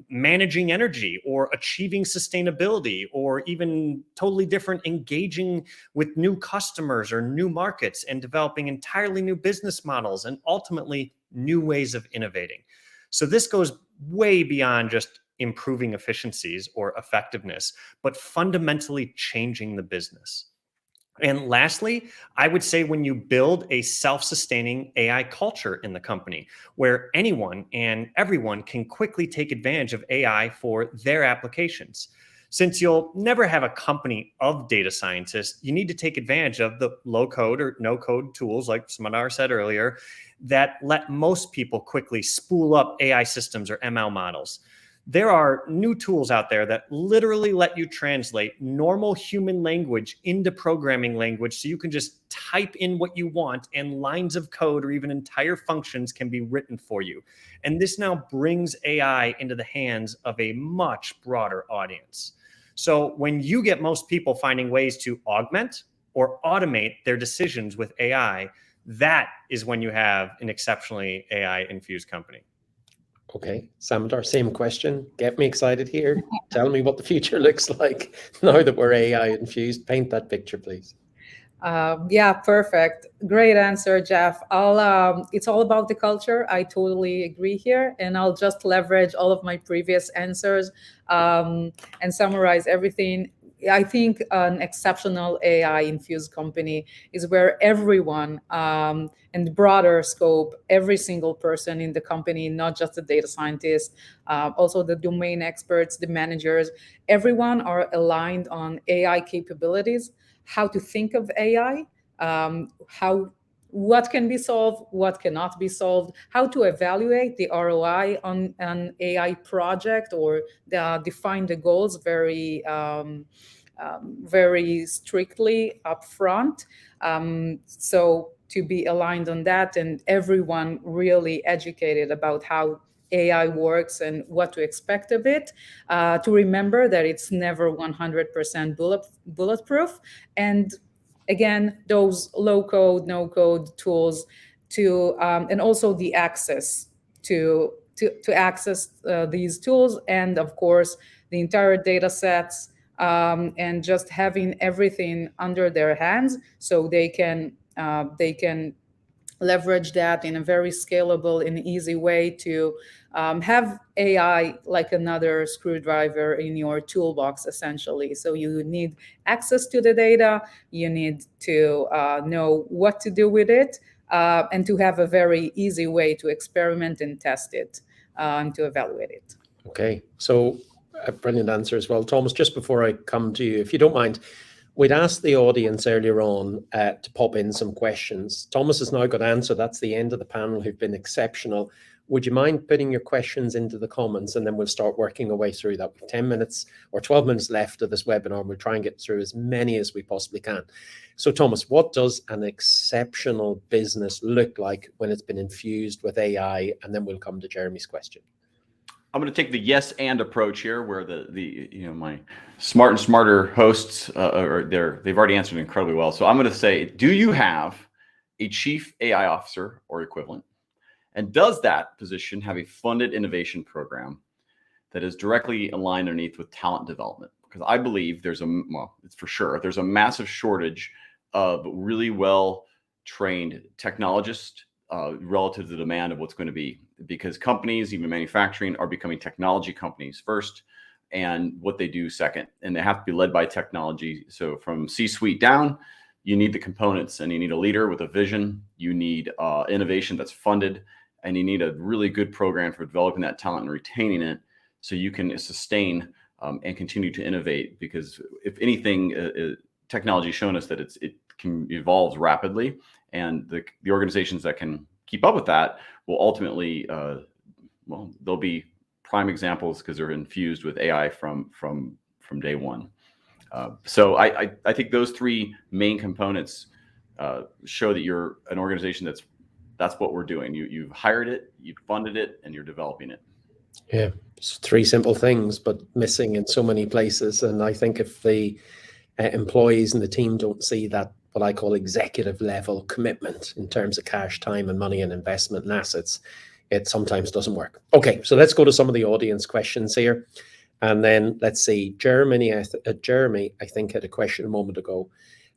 C: managing energy, or achieving sustainability, or even totally different engaging with new customers or new markets, and developing entirely new business models, and ultimately new ways of innovating. So this goes way beyond just improving efficiencies or effectiveness, but fundamentally changing the business. And lastly, I would say when you build a self-sustaining AI culture in the company where anyone and everyone can quickly take advantage of AI for their applications. Since you'll never have a company of data scientists, you need to take advantage of the low code or no code tools, like Smadar said earlier, that let most people quickly spool up AI systems or ML models. There are new tools out there that literally let you translate normal human language into programming language, so you can just type in what you want and lines of code or even entire functions can be written for you. And this now brings AI into the hands of a much broader audience. So when you get most people finding ways to augment or automate their decisions with AI, that is when you have an exceptionally AI-infused company.
B: Okay, Smadar, same question. Get me excited here. Tell me what the future looks like now that we're AI infused. Paint that picture, please.
D: Yeah, perfect. Great answer, Jeff. It's all about the culture. I totally agree here. And I'll just leverage all of my previous answers and summarize everything. I think an exceptional AI-infused company is where everyone, in the broader scope, every single person in the company, not just the data scientists, also the domain experts, the managers, everyone are aligned on AI capabilities, how to think of AI, what can be solved, what cannot be solved, how to evaluate the ROI on an AI project, or define the goals very strictly upfront. So to be aligned on that, and everyone really educated about how AI works and what to expect of it, to remember that it's never 100% bulletproof. And again, those low code, no code tools to, and also the access to access these tools, and of course, the entire data sets, and just having everything under their hands so they can leverage that in a very scalable and easy way to have AI like another screwdriver in your toolbox, essentially. So you need access to the data, you need to know what to do with it, and to have a very easy way to experiment and test it, and to evaluate it.
B: Okay, so a brilliant answer as well. Thomas, just before I come to you, if you don't mind, we'd asked the audience earlier on to pop in some questions. Thomas has now got answer. That's the end of the panel, who've been exceptional. Would you mind putting your questions into the comments, and then we'll start working our way through that. With 10 minutes or 12 minutes left of this webinar, we'll try and get through as many as we possibly can. So Thomas, what does an exceptional business look like when it's been infused with AI? And then we'll come to Jeremy's question.
E: I'm going to take the yes and approach here, where my smart and smarter hosts they've already answered incredibly well. So I'm going to say, do you have a chief AI officer or equivalent? And does that position have a funded innovation program that is directly aligned underneath with talent development? Because I believe it's for sure, there's a massive shortage of really well-trained technologists relative to the demand of what's going to be, because companies, even manufacturing, are becoming technology companies first, and what they do second, and they have to be led by technology. So from C-suite down, you need the components, and you need a leader with a vision. You need innovation that's funded, and you need a really good program for developing that talent and retaining it, so you can sustain and continue to innovate. Because if anything, technology has shown us that it can evolve rapidly, and the organizations that can keep up with that will ultimately, they'll be prime examples because they're infused with AI from day one. So I think those three main components show that you're an organization that's what we're doing. You've hired it, you've funded it, and you're developing it.
B: Yeah, it's three simple things, but missing in so many places. And I think if the employees and the team don't see that, what I call executive level commitment in terms of cash, time and money and investment and assets, it sometimes doesn't work. Okay, so let's go to some of the audience questions here. And then let's see, Jeremy, I think, had a question a moment ago.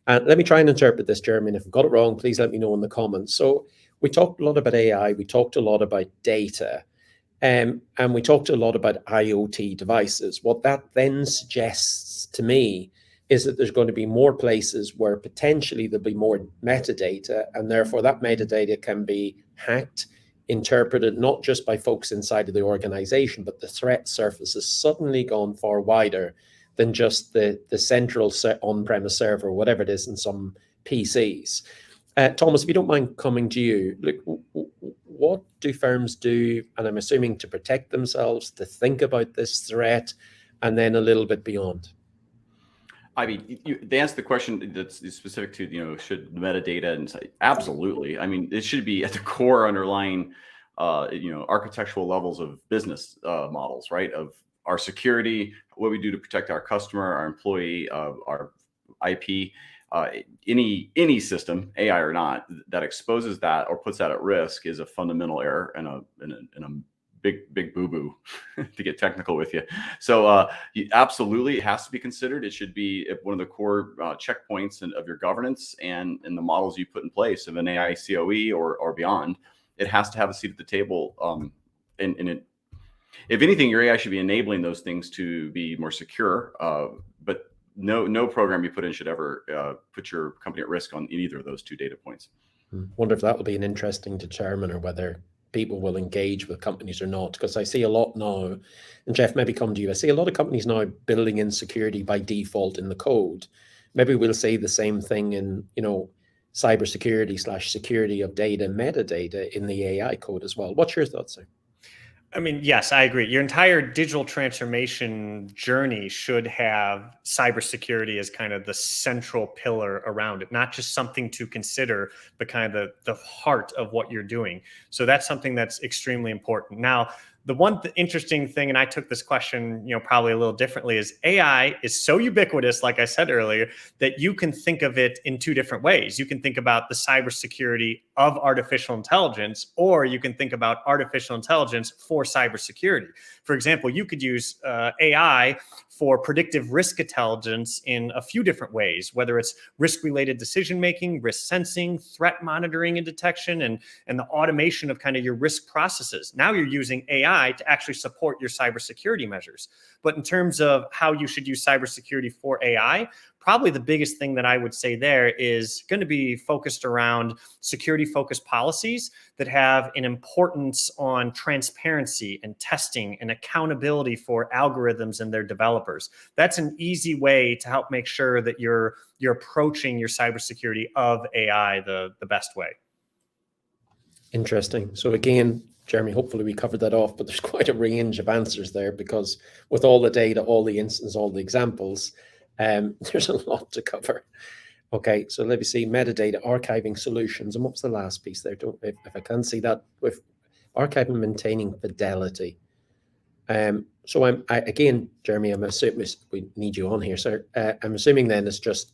B: And let me try and interpret this, Jeremy. And if I've got it wrong, please let me know in the comments. So we talked a lot about AI, we talked a lot about data, and we talked a lot about IoT devices. What that then suggests to me is that there's going to be more places where potentially there'll be more metadata, and therefore that metadata can be hacked, interpreted not just by folks inside of the organization, but the threat surface has suddenly gone far wider than just the central on-premise server, whatever it is, in some PCs. Thomas, if you don't mind coming to you, look, what do firms do, and I'm assuming to protect themselves, to think about this threat, and then a little bit beyond?
E: I mean, they answer the question that's specific to, should metadata and say, absolutely. I mean, it should be at the core underlying, architectural levels of business models, right? Of our security, what we do to protect our customer, our employee, our IP, any system, AI or not, that exposes that or puts that at risk is a fundamental error and a big boo-boo to get technical with you. So absolutely, it has to be considered. It should be one of the core checkpoints of your governance and in the models you put in place of an AI COE or beyond. It has to have a seat at the table. And if anything, your AI should be enabling those things to be more secure. But no program you put in should ever put your company at risk on either of those two data points.
B: Wonder if that will be an interesting determiner whether people will engage with companies or not, because I see a lot now, and Jeff, maybe come to you, I see a lot of companies now building in security by default in the code. Maybe we'll say the same thing in, cybersecurity / security of data, metadata in the AI code as well. What's your thoughts, sir?
C: I mean, yes, I agree. Your entire digital transformation journey should have cybersecurity as kind of the central pillar around it, not just something to consider, but kind of the heart of what you're doing. So that's something that's extremely important. Now, the one interesting thing, and I took this question, probably a little differently, is AI is so ubiquitous, like I said earlier, that you can think of it in two different ways. You can think about the cybersecurity of artificial intelligence, or you can think about artificial intelligence for cybersecurity. For example, you could use AI for predictive risk intelligence in a few different ways, whether it's risk-related decision-making, risk sensing, threat monitoring and detection, and the automation of kind of your risk processes. Now you're using AI to actually support your cybersecurity measures. But in terms of how you should use cybersecurity for AI, probably the biggest thing that I would say there is going to be focused around security-focused policies that have an importance on transparency and testing and accountability for algorithms and their developers. That's an easy way to help make sure that you're approaching your cybersecurity of AI the best way.
B: Interesting. So again, Jeremy, hopefully we covered that off, but there's quite a range of answers there, because with all the data, all the instances, all the examples, there's a lot to cover. Okay, so let me see, metadata, archiving solutions, and what's the last piece there? If I can see that, with archiving, maintaining fidelity. So again, Jeremy, I'm assuming we need you on here, sir. I'm assuming then it's just,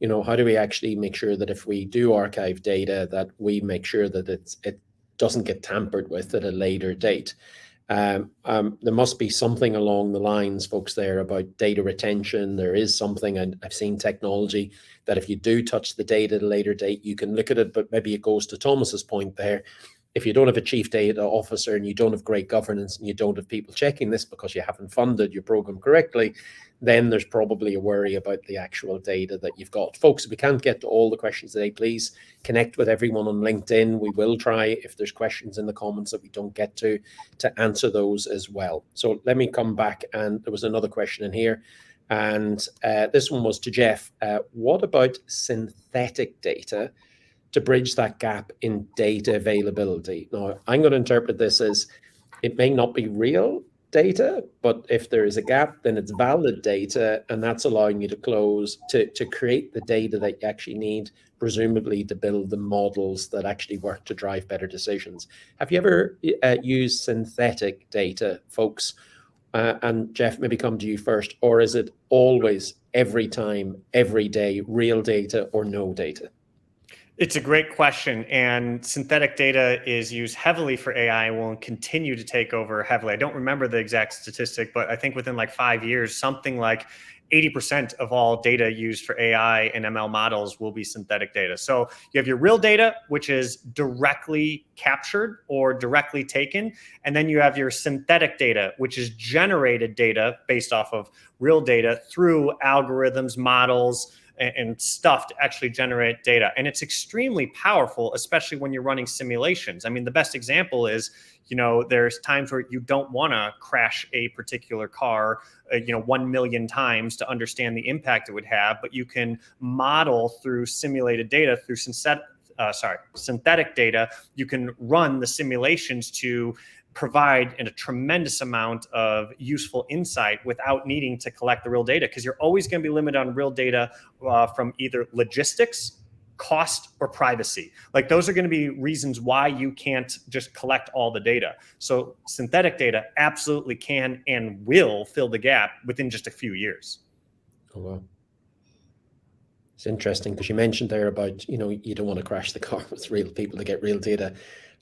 B: how do we actually make sure that if we do archive data, that we make sure that it doesn't get tampered with at a later date? There must be something along the lines, folks, there about data retention. There is something, and I've seen technology that if you do touch the data at a later date, you can look at it, but maybe it goes to Thomas's point there. If you don't have a chief data officer and you don't have great governance and you don't have people checking this because you haven't funded your program correctly, then there's probably a worry about the actual data that you've got. Folks, if we can't get to all the questions today, please connect with everyone on LinkedIn. We will try, if there's questions in the comments that we don't get to answer those as well. So let me come back, and there was another question in here, and this one was to Jeff. What about synthetic data to bridge that gap in data availability? Now, I'm going to interpret this as it may not be real data, but if there is a gap, then it's valid data, and that's allowing you to create the data that you actually need, presumably to build the models that actually work to drive better decisions. Have you ever used synthetic data, folks? And Jeff, maybe come to you first, or is it always, every time, every day, real data or no data?
C: It's a great question, and synthetic data is used heavily for AI and will continue to take over heavily. I don't remember the exact statistic, but I think within like 5 years, something like 80% of all data used for AI and ML models will be synthetic data. So you have your real data, which is directly captured or directly taken. And then you have your synthetic data, which is generated data based off of real data through algorithms, models, and stuff to actually generate data. And it's extremely powerful, especially when you're running simulations. I mean, the best example is, there's times where you don't want to crash a particular car, 1 million times to understand the impact it would have, but you can model through simulated data, through synthetic data. You can run the simulations to provide a tremendous amount of useful insight without needing to collect the real data, because you're always going to be limited on real data from either logistics, cost, or privacy. Like, those are going to be reasons why you can't just collect all the data. So synthetic data absolutely can and will fill the gap within just a few years.
B: Oh, wow. It's interesting because you mentioned there about, you don't want to crash the car with real people to get real data.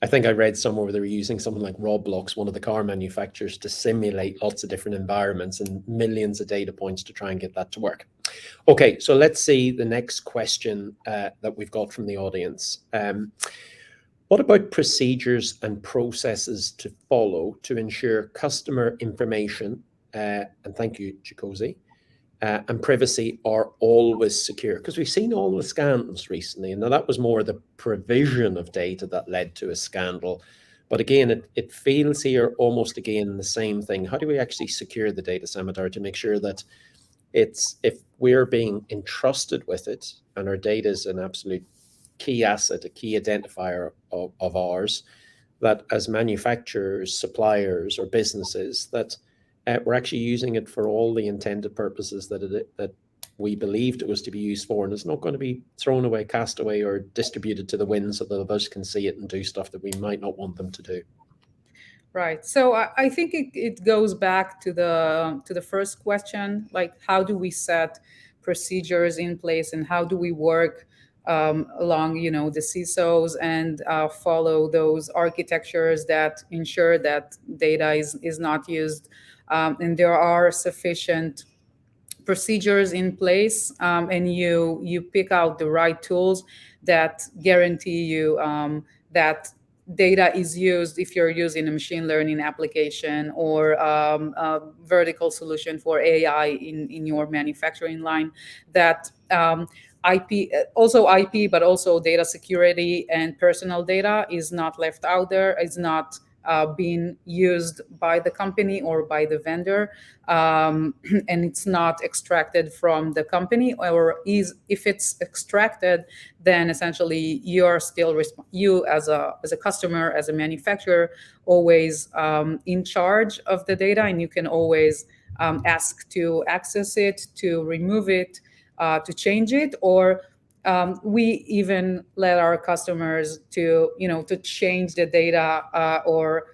B: I think I read somewhere where they were using something like Roblox, one of the car manufacturers, to simulate lots of different environments and millions of data points to try and get that to work. Okay, so let's see the next question that we've got from the audience. What about procedures and processes to follow to ensure customer information, and thank you, Chikosi, and privacy are always secure? Because we've seen all the scandals recently, and that was more the provision of data that led to a scandal. But again, it feels here almost again the same thing. How do we actually secure the data, Samadar, to make sure that if we're being entrusted with it and our data is an absolute key asset, a key identifier of ours, that as manufacturers, suppliers, or businesses, that we're actually using it for all the intended purposes that we believed it was to be used for, and it's not going to be thrown away, cast away, or distributed to the wind so that others can see it and do stuff that we might not want them to do.
D: Right. So I think it goes back to the first question, like, how do we set procedures in place and how do we work along, the CISOs and follow those architectures that ensure that data is not used, and there are sufficient procedures in place, and you pick out the right tools that guarantee you that data is used if you're using a machine learning application or a vertical solution for AI in your manufacturing line, that IP, but also data security and personal data is not left out there, is not being used by the company or by the vendor, and it's not extracted from the company, or if it's extracted, then essentially you're still you as a customer, as a manufacturer, always in charge of the data, and you can always ask to access it, to remove it, to change it, or we even let our customers to change the data or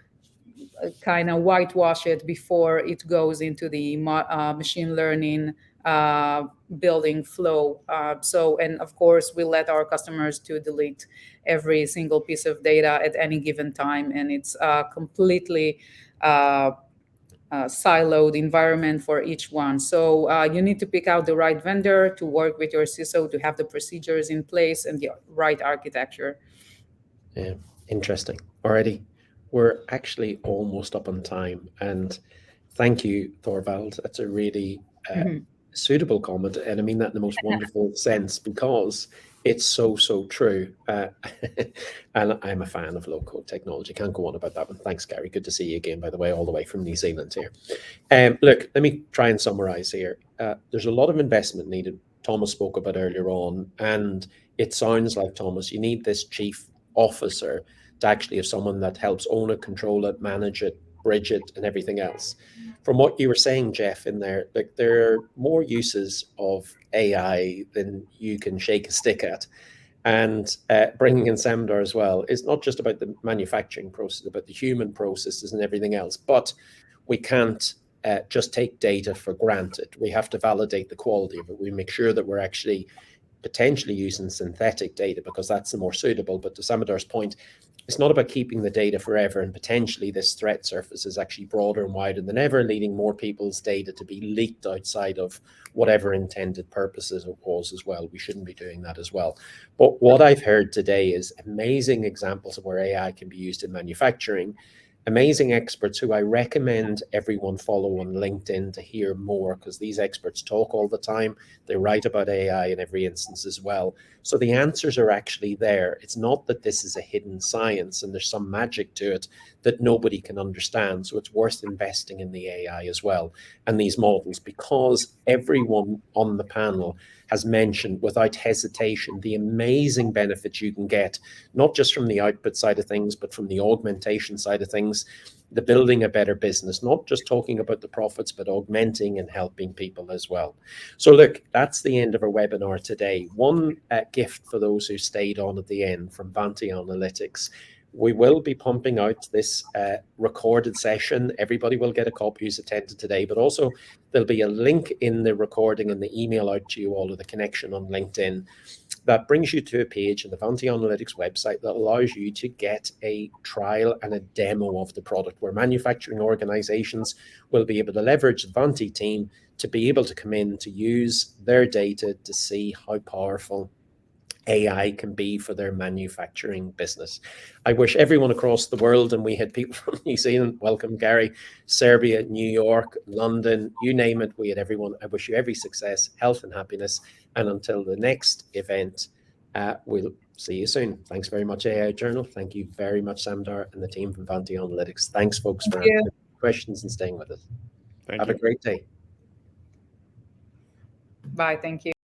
D: kind of whitewash it before it goes into the machine learning building flow. And of course, we let our customers to delete every single piece of data at any given time, and it's completely siloed environment for each one. So you need to pick out the right vendor to work with your CISO to have the procedures in place and the right architecture.
B: Yeah, interesting. Alrighty, we're actually almost up on time, and thank you, Thorvald. That's a really suitable comment, and I mean that in the most wonderful sense, because it's so true. And I'm a fan of low-code technology. Can't go on about that one. Thanks, Gary. Good to see you again, by the way, all the way from New Zealand here. Look, let me try and summarize here. There's a lot of investment needed. Thomas spoke about earlier on, and it sounds like, Thomas, you need this chief officer to actually have someone that helps own it, control it, manage it, bridge it, and everything else. From what you were saying, Jeff, in there, like, there are more uses of AI than you can shake a stick at. And bringing in Samadar as well is not just about the manufacturing process, about the human processes and everything else. But we can't just take data for granted. We have to validate the quality of it. We make sure that we're actually potentially using synthetic data because that's the more suitable. But to Samadar's point, It's not about keeping the data forever, and potentially this threat surface is actually broader and wider than ever, leading more people's data to be leaked outside of whatever intended purposes it was as well. We shouldn't be doing that as well. But what I've heard today is amazing examples of where AI can be used in manufacturing, amazing experts who I recommend everyone follow on LinkedIn to hear more, because these experts talk all the time. They write about AI in every instance as well. So the answers are actually there. It's not that this is a hidden science and there's some magic to it that nobody can understand. So it's worth investing in the AI as well and these models, because everyone on the panel has mentioned without hesitation the amazing benefits you can get, not just from the output side of things, but from the augmentation side of things, the building a better business, not just talking about the profits, but augmenting and helping people as well. So look, that's the end of our webinar today. One gift for those who stayed on at the end from Vanti Analytics. We will be pumping out this recorded session. Everybody will get a copy who's attended today, but also there'll be a link in the recording and the email out to you all of the connection on LinkedIn that brings you to a page on the Vanti Analytics website that allows you to get a trial and a demo of the product, where manufacturing organizations will be able to leverage the Vanti team to be able to come in to use their data to see how powerful AI can be for their manufacturing business. I wish everyone across the world, and we had people from New Zealand, welcome Gary, Serbia, New York, London, you name it, we had everyone. I wish you every success, health and happiness. And until the next event, we'll see you soon. Thanks very much, AI Journal. Thank you very much, Samdar and the team from Vanti Analytics. Thanks, folks, for answering questions and staying with us. Have a great day.
D: Bye. Thank you.